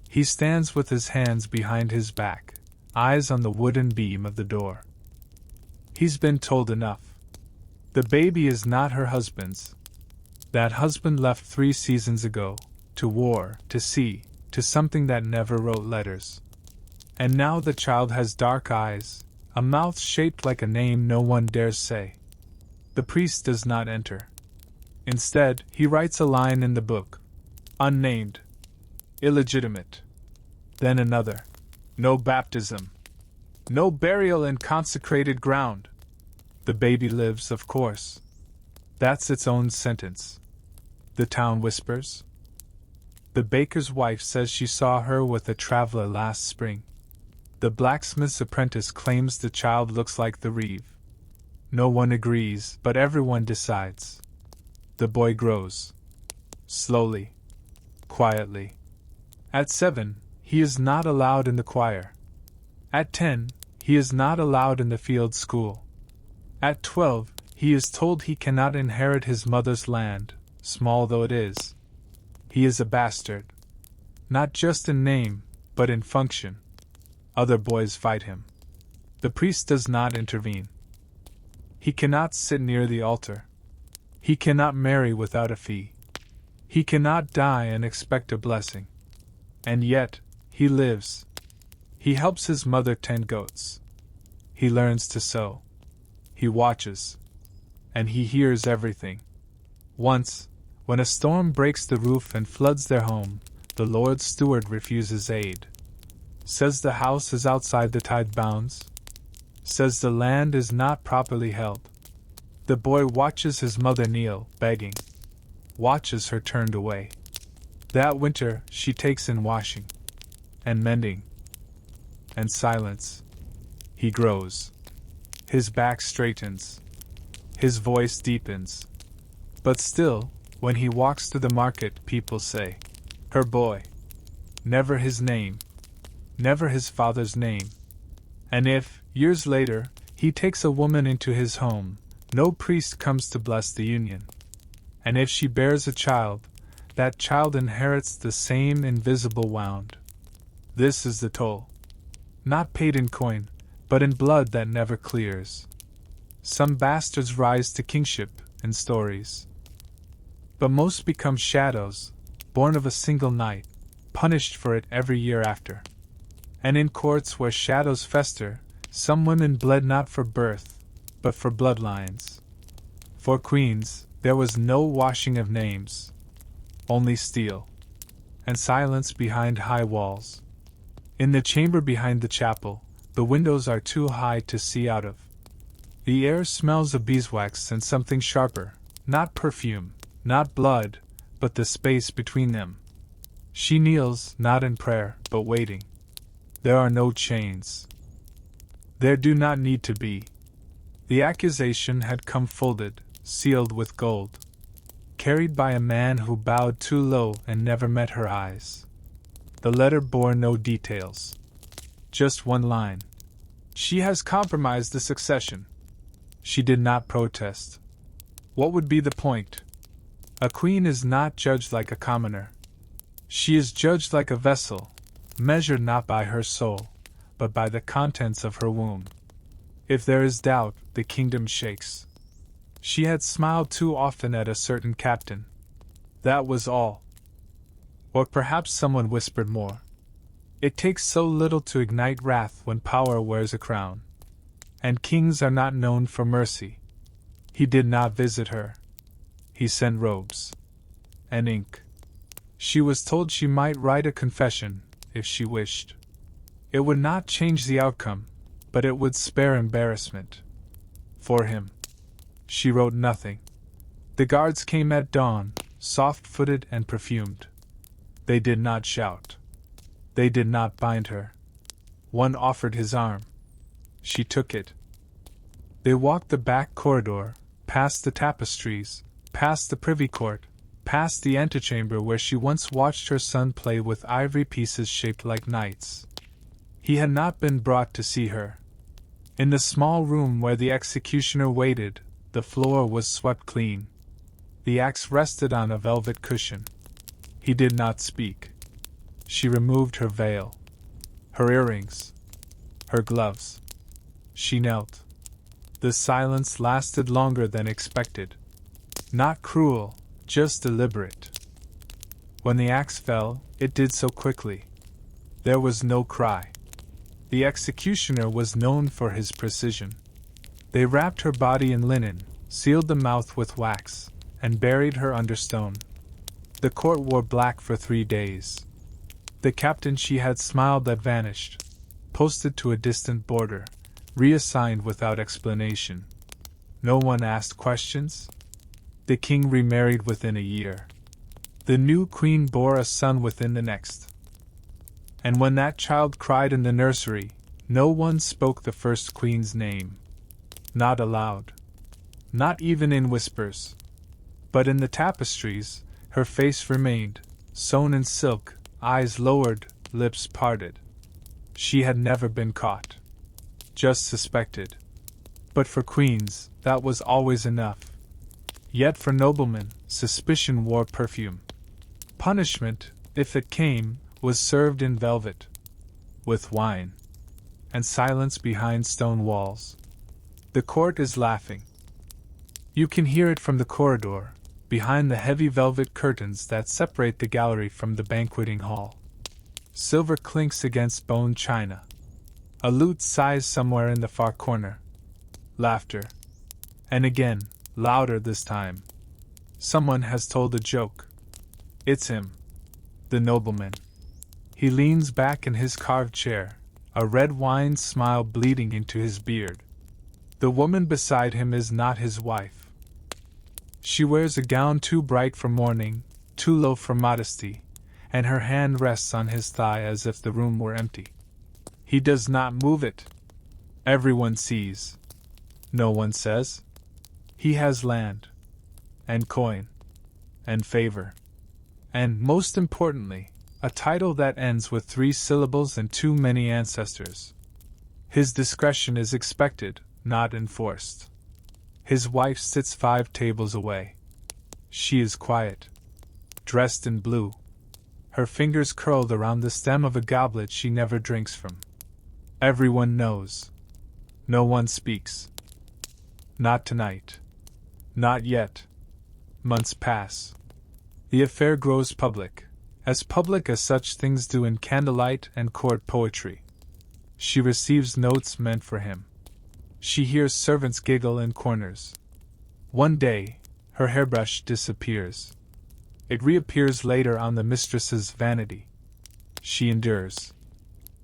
He stands with his hands behind his back, eyes on the wooden beam of the door. He's been told enough. The baby is not her husband's. That husband left 3 seasons ago, to war, to sea, to something that never wrote letters. And now the child has dark eyes, a mouth shaped like a name no one dares say. The priest does not enter. Instead, he writes a line in the book. Unnamed. Illegitimate. Then another. No baptism. No burial in consecrated ground. The baby lives, of course. That's its own sentence. The town whispers. The baker's wife says she saw her with a traveler last spring. The blacksmith's apprentice claims the child looks like the Reeve. No one agrees, but everyone decides. The boy grows. Slowly. Quietly. At 7, he is not allowed in the choir. At 10, he is not allowed in the field school. At 12, he is told he cannot inherit his mother's land, small though it is. He is a bastard. Not just in name, but in function. Other boys fight him. The priest does not intervene. He cannot sit near the altar. He cannot marry without a fee. He cannot die and expect a blessing. And yet, he lives. He helps his mother tend goats. He learns to sew. He watches. And he hears everything. Once, when a storm breaks the roof and floods their home, the Lord's steward refuses aid. Says the house is outside the tithe bounds. Says the land is not properly held. The boy watches his mother kneel, begging. Watches her turned away. That winter she takes in washing. And mending. And silence. He grows. His back straightens. His voice deepens. But still, when he walks through the market, people say, "Her boy." Never his name. Never his father's name. And if, years later, he takes a woman into his home, no priest comes to bless the union. And if she bears a child, that child inherits the same invisible wound. This is the toll. Not paid in coin, but in blood that never clears. Some bastards rise to kingship in stories. But most become shadows, born of a single night, punished for it every year after. And in courts where shadows fester, some women bled not for birth, but for bloodlines. For queens, there was no washing of names. Only steel. And silence behind high walls. In the chamber behind the chapel, the windows are too high to see out of. The air smells of beeswax and something sharper, not perfume, not blood, but the space between them. She kneels, not in prayer, but waiting. There are no chains. There do not need to be. The accusation had come folded, sealed with gold. Carried by a man who bowed too low and never met her eyes. The letter bore no details. Just one line. She has compromised the succession. She did not protest. What would be the point? A queen is not judged like a commoner. She is judged like a vessel, measured not by her soul, but by the contents of her womb. If there is doubt, the kingdom shakes. She had smiled too often at a certain captain. That was all. Or perhaps someone whispered more. It takes so little to ignite wrath when power wears a crown. And kings are not known for mercy. He did not visit her. He sent robes. And ink. She was told she might write a confession, if she wished. It would not change the outcome, but it would spare embarrassment. For him. She wrote nothing. The guards came at dawn, soft-footed and perfumed. They did not shout. They did not bind her. One offered his arm. She took it. They walked the back corridor, past the tapestries, past the privy court, past the antechamber where she once watched her son play with ivory pieces shaped like knights. He had not been brought to see her. In the small room where the executioner waited, the floor was swept clean. The axe rested on a velvet cushion. He did not speak. She removed her veil, her earrings, her gloves. She knelt. The silence lasted longer than expected. Not cruel, just deliberate. When the axe fell, it did so quickly. There was no cry. The executioner was known for his precision. They wrapped her body in linen, sealed the mouth with wax, and buried her under stone. The court wore black for 3 days. The captain she had smiled at vanished, posted to a distant border, reassigned without explanation. No one asked questions. The king remarried within a year. The new queen bore a son within the next. And when that child cried in the nursery, no one spoke the first queen's name. Not aloud. Not even in whispers. But in the tapestries, her face remained, sewn in silk, eyes lowered, lips parted. She had never been caught. Just suspected. But for queens, that was always enough. Yet for noblemen, suspicion wore perfume. Punishment, if it came, was served in velvet, with wine, and silence behind stone walls. The court is laughing. You can hear it from the corridor, behind the heavy velvet curtains that separate the gallery from the banqueting hall. Silver clinks against bone china. A lute sighs somewhere in the far corner. Laughter. And again, louder this time. Someone has told a joke. It's him. The nobleman. He leans back in his carved chair, a red wine smile bleeding into his beard. The woman beside him is not his wife. She wears a gown too bright for mourning, too low for modesty, and her hand rests on his thigh as if the room were empty. He does not move it. Everyone sees. No one says. He has land, and coin, and favor, and, most importantly, a title that ends with 3 syllables and too many ancestors. His discretion is expected, not enforced. His wife sits 5 tables away. She is quiet, dressed in blue, her fingers curled around the stem of a goblet she never drinks from. Everyone knows. No one speaks. Not tonight. Not yet. Months pass. The affair grows public as such things do in candlelight and court poetry. She receives notes meant for him. She hears servants giggle in corners. One day, her hairbrush disappears. It reappears later on the mistress's vanity. She endures.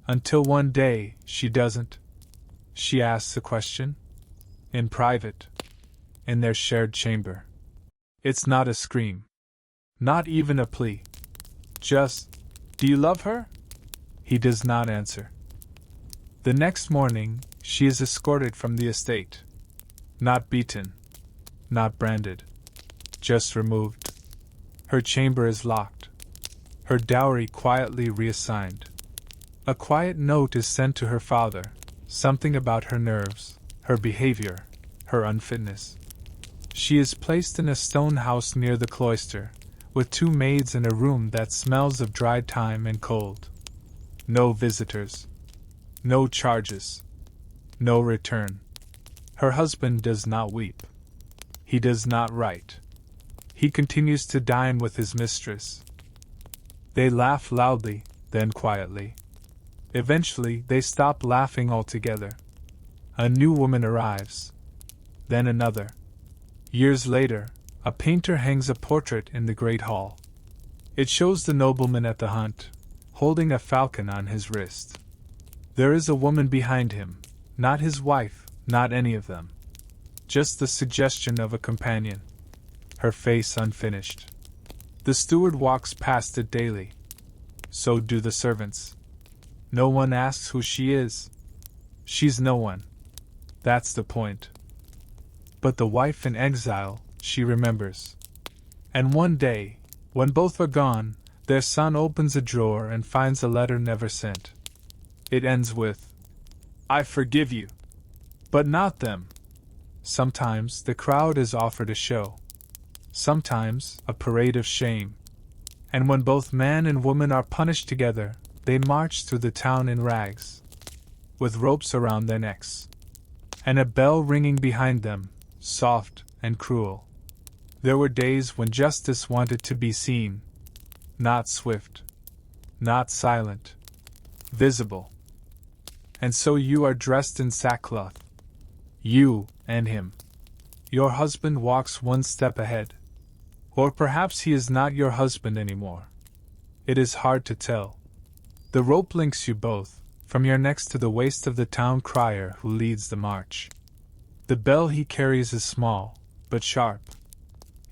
Until one day, she doesn't. She asks a question. In private. In their shared chamber. It's not a scream. Not even a plea. Just, do you love her? He does not answer. The next morning, she is escorted from the estate. Not beaten. Not branded. Just removed. Her chamber is locked. Her dowry quietly reassigned. A quiet note is sent to her father, something about her nerves, her behavior, her unfitness. She is placed in a stone house near the cloister, with 2 maids in a room that smells of dried thyme and cold. No visitors. No charges. No return. Her husband does not weep. He does not write. He continues to dine with his mistress. They laugh loudly, then quietly. Eventually, they stop laughing altogether. A new woman arrives. Then another. Years later, a painter hangs a portrait in the great hall. It shows the nobleman at the hunt, holding a falcon on his wrist. There is a woman behind him, not his wife, not any of them. Just the suggestion of a companion. Her face unfinished. The steward walks past it daily. So do the servants. No one asks who she is. She's no one. That's the point. But the wife in exile, she remembers. And one day, when both are gone, their son opens a drawer and finds a letter never sent. It ends with, I forgive you. But not them. Sometimes the crowd is offered a show. Sometimes a parade of shame. And when both man and woman are punished together, they march through the town in rags, with ropes around their necks, and a bell ringing behind them, soft and cruel. There were days when justice wanted to be seen, not swift, not silent, visible. And so you are dressed in sackcloth. You and him. Your husband walks 1 step ahead. Or perhaps he is not your husband anymore. It is hard to tell. The rope links you both, from your necks to the waist of the town crier who leads the march. The bell he carries is small, but sharp.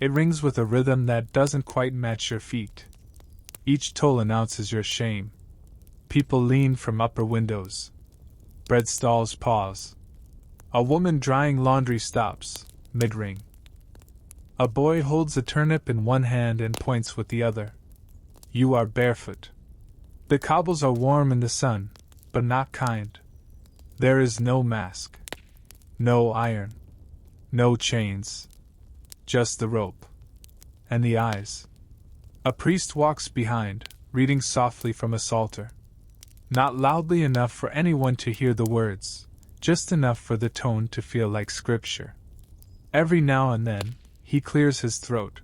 It rings with a rhythm that doesn't quite match your feet. Each toll announces your shame. People lean from upper windows. Bread stalls pause. A woman drying laundry stops, mid-ring. A boy holds a turnip in one hand and points with the other. You are barefoot. The cobbles are warm in the sun, but not kind. There is no mask. No iron. No chains. Just the rope. And the eyes. A priest walks behind, reading softly from a psalter. Not loudly enough for anyone to hear the words, just enough for the tone to feel like scripture. Every now and then, he clears his throat.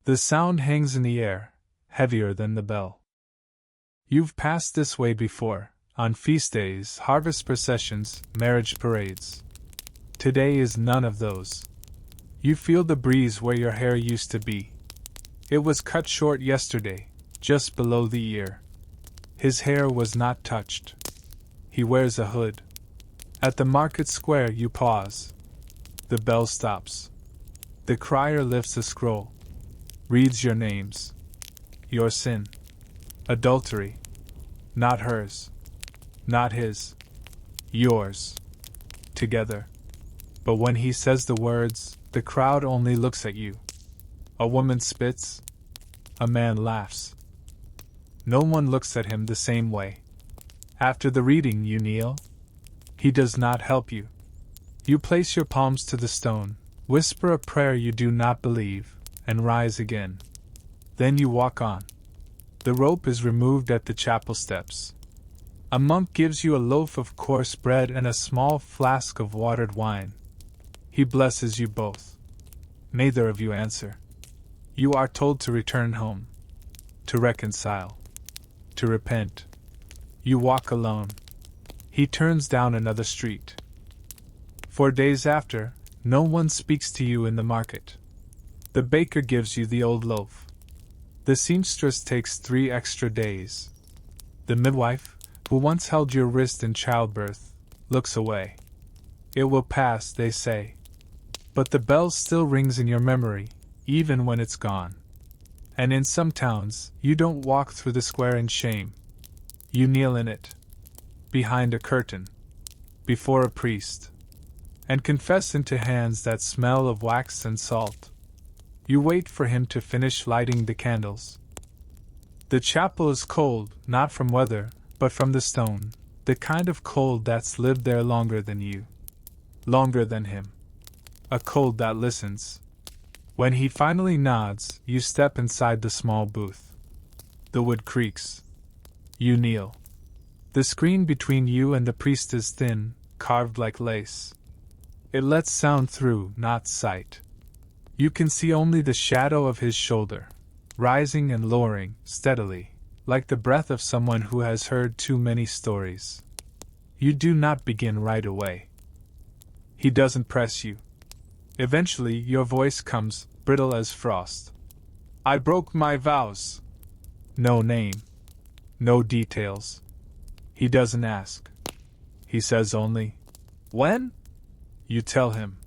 The sound hangs in the air, heavier than the bell. You've passed this way before, on feast days, harvest processions, marriage parades. Today is none of those. You feel the breeze where your hair used to be. It was cut short yesterday, just below the ear. His hair was not touched. He wears a hood. At the market square you pause. The bell stops. The crier lifts a scroll. Reads your names. Your sin. Adultery. Not hers. Not his. Yours. Together. But when he says the words, the crowd only looks at you. A woman spits. A man laughs. No one looks at him the same way. After the reading, you kneel. He does not help you. You place your palms to the stone, whisper a prayer you do not believe, and rise again. Then you walk on. The rope is removed at the chapel steps. A monk gives you a loaf of coarse bread and a small flask of watered wine. He blesses you both. Neither of you answer. You are told to return home. To reconcile. To repent. You walk alone. He turns down another street. 4 days after, no one speaks to you in the market. The baker gives you the old loaf. The seamstress takes 3 extra days. The midwife, who once held your wrist in childbirth, looks away. It will pass, they say. But the bell still rings in your memory, even when it's gone. And in some towns, you don't walk through the square in shame. You kneel in it. Behind a curtain. Before a priest. And confess into hands that smell of wax and salt. You wait for him to finish lighting the candles. The chapel is cold, not from weather, but from the stone, the kind of cold that's lived there longer than you. Longer than him. A cold that listens. When he finally nods, you step inside the small booth. The wood creaks. You kneel. The screen between you and the priest is thin, carved like lace. It lets sound through, not sight. You can see only the shadow of his shoulder, rising and lowering, steadily, like the breath of someone who has heard too many stories. You do not begin right away. He doesn't press you. Eventually, your voice comes, brittle as frost. I broke my vows. No name. No details. He doesn't ask. He says only, when? You tell him.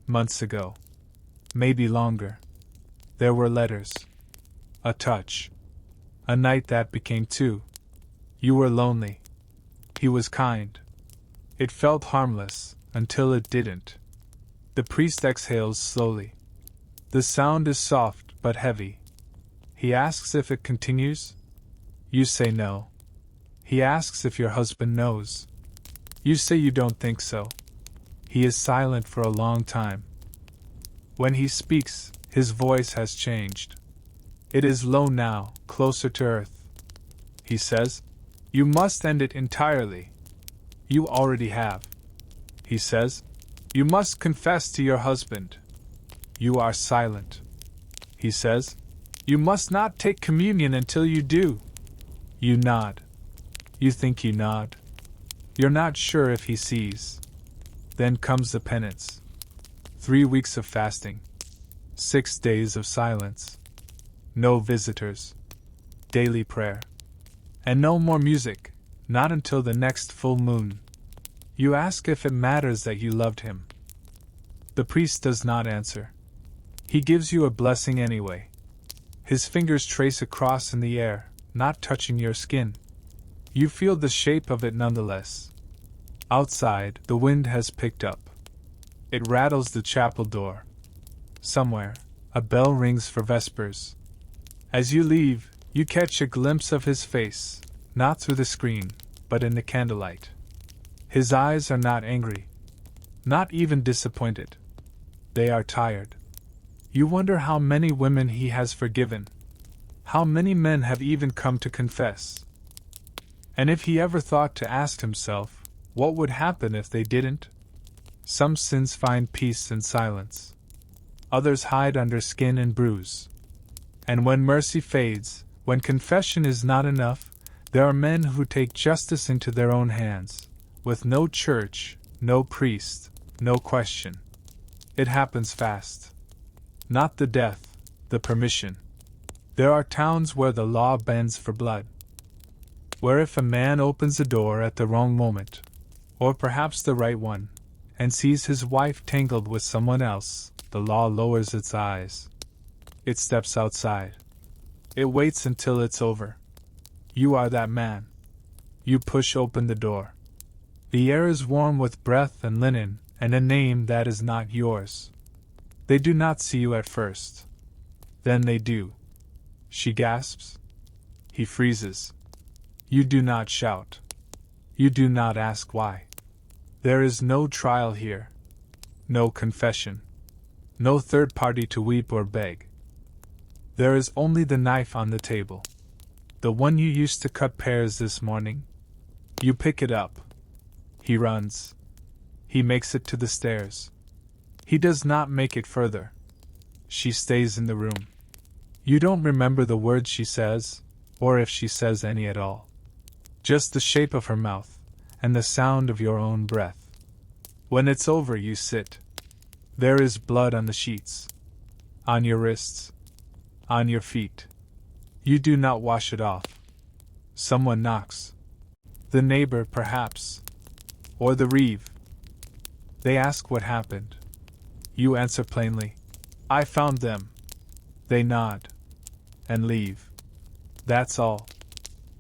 Months ago. Maybe longer. There were letters. A touch. A night that became 2. You were lonely. He was kind. It felt harmless, until it didn't. The priest exhales slowly. The sound is soft but heavy. He asks if it continues. You say no. He asks if your husband knows. You say you don't think so. He is silent for a long time. When he speaks, his voice has changed. It is low now, closer to earth. He says, you must end it entirely. You already have. He says, you must confess to your husband. You are silent. He says, you must not take communion until you do. You nod. You think you nod. You're not sure if he sees. Then comes the penance. 3 weeks of fasting. 6 days of silence. No visitors. Daily prayer. And no more music, not until the next full moon. You ask if it matters that you loved him. The priest does not answer. He gives you a blessing anyway. His fingers trace a cross in the air, not touching your skin. You feel the shape of it nonetheless. Outside, the wind has picked up. It rattles the chapel door. Somewhere, a bell rings for vespers. As you leave, you catch a glimpse of his face, not through the screen, but in the candlelight. His eyes are not angry, not even disappointed. They are tired. You wonder how many women he has forgiven, how many men have even come to confess. And if he ever thought to ask himself, what would happen if they didn't? Some sins find peace in silence. Others hide under skin and bruise. And when mercy fades, when confession is not enough, there are men who take justice into their own hands, with no church, no priest, no question. It happens fast. Not the death, the permission. There are towns where the law bends for blood, where if a man opens a door at the wrong moment, or perhaps the right one, and sees his wife tangled with someone else, the law lowers its eyes. It steps outside. It waits until it's over. You are that man. You push open the door. The air is warm with breath and linen, and a name that is not yours. They do not see you at first. Then they do. She gasps. He freezes. You do not shout. You do not ask why. There is no trial here. No confession. No third party to weep or beg. There is only the knife on the table. The one you used to cut pears this morning. You pick it up. He runs. He makes it to the stairs. He does not make it further. She stays in the room. You don't remember the words she says, or if she says any at all. Just the shape of her mouth, and the sound of your own breath. When it's over, you sit. There is blood on the sheets, on your wrists, on your feet. You do not wash it off. Someone knocks. The neighbor, perhaps, or the reeve. They ask what happened. You answer plainly, I found them. They nod and leave. That's all.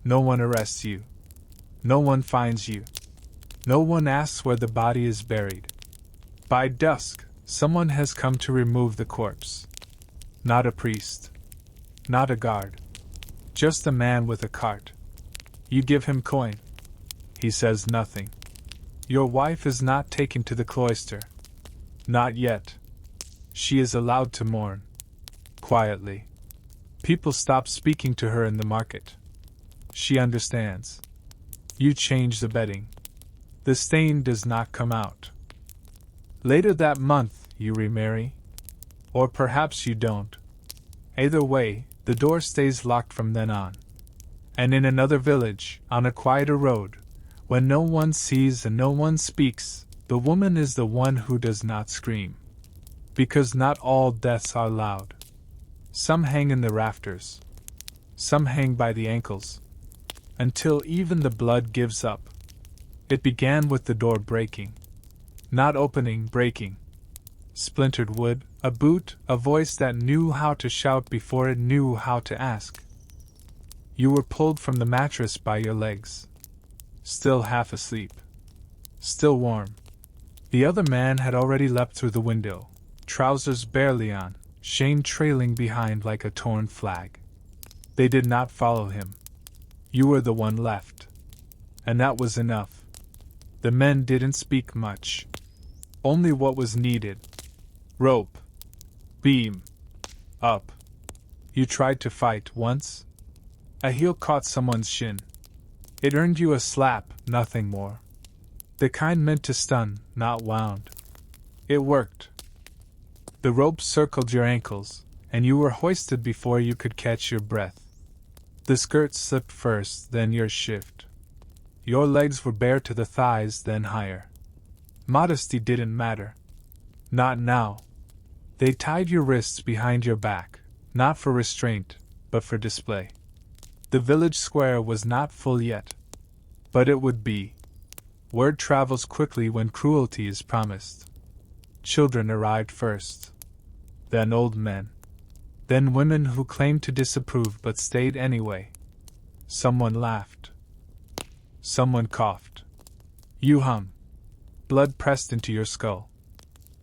No one arrests you. No one finds you. No one asks where the body is buried. By dusk, someone has come to remove the corpse. Not a priest. Not a guard. Just a man with a cart. You give him coin. He says nothing. Your wife is not taken to the cloister. Not yet. She is allowed to mourn. Quietly. People stop speaking to her in the market. She understands. You change the bedding. The stain does not come out. Later that month, you remarry. Or perhaps you don't. Either way, the door stays locked from then on. And in another village, on a quieter road, when no one sees and no one speaks, the woman is the one who does not scream. Because not all deaths are loud. Some hang in the rafters. Some hang by the ankles. Until even the blood gives up. It began with the door breaking. Not opening, breaking. Splintered wood, a boot, a voice that knew how to shout before it knew how to ask. You were pulled from the mattress by your legs. Still half asleep. Still warm. The other man had already leapt through the window, trousers barely on, shame trailing behind like a torn flag. They did not follow him. You were the one left. And that was enough. The men didn't speak much. Only what was needed. Rope. Beam. Up. You tried to fight once. A heel caught someone's shin. It earned you a slap, nothing more. The kind meant to stun, not wound. It worked. The rope circled your ankles, and you were hoisted before you could catch your breath. The skirt slipped first, then your shift. Your legs were bare to the thighs, then higher. Modesty didn't matter. Not now. They tied your wrists behind your back, not for restraint, but for display. The village square was not full yet. But it would be. Word travels quickly when cruelty is promised. Children arrived first. Then old men. Then women who claimed to disapprove but stayed anyway. Someone laughed. Someone coughed. You hung. Blood pressed into your skull.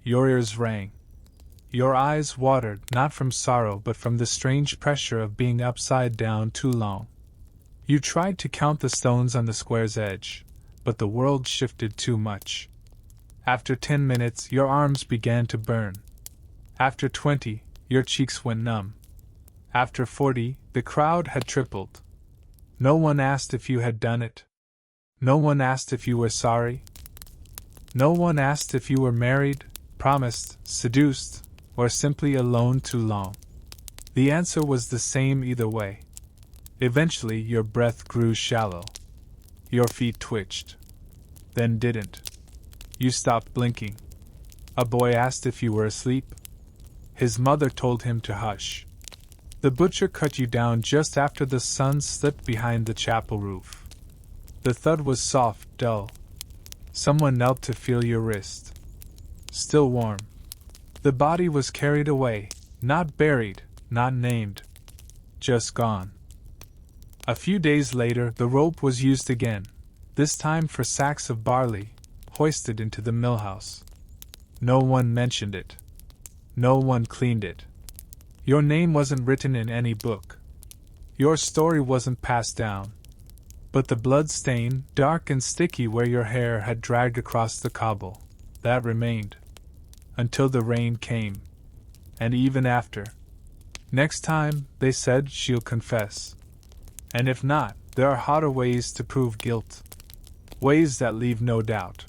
Your ears rang. Your eyes watered not from sorrow but from the strange pressure of being upside down too long. You tried to count the stones on the square's edge, but the world shifted too much. After 10 minutes, your arms began to burn. After 20, your cheeks went numb. After 40, the crowd had tripled. No one asked if you had done it. No one asked if you were sorry. No one asked if you were married, promised, seduced, or simply alone too long. The answer was the same either way. Eventually, your breath grew shallow. Your feet twitched. Then didn't. You stopped blinking. A boy asked if you were asleep. His mother told him to hush. The butcher cut you down just after the sun slipped behind the chapel roof. The thud was soft, dull. Someone knelt to feel your wrist. Still warm. The body was carried away, not buried, not named. Just gone. A few days later, the rope was used again, this time for sacks of barley, hoisted into the millhouse. No one mentioned it. No one cleaned it. Your name wasn't written in any book. Your story wasn't passed down. But the blood stain, dark and sticky where your hair had dragged across the cobble, that remained. Until the rain came. And even after. Next time, they said, she'll confess. And if not, there are hotter ways to prove guilt. Ways that leave no doubt.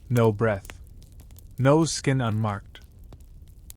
No breath. No skin unmarked.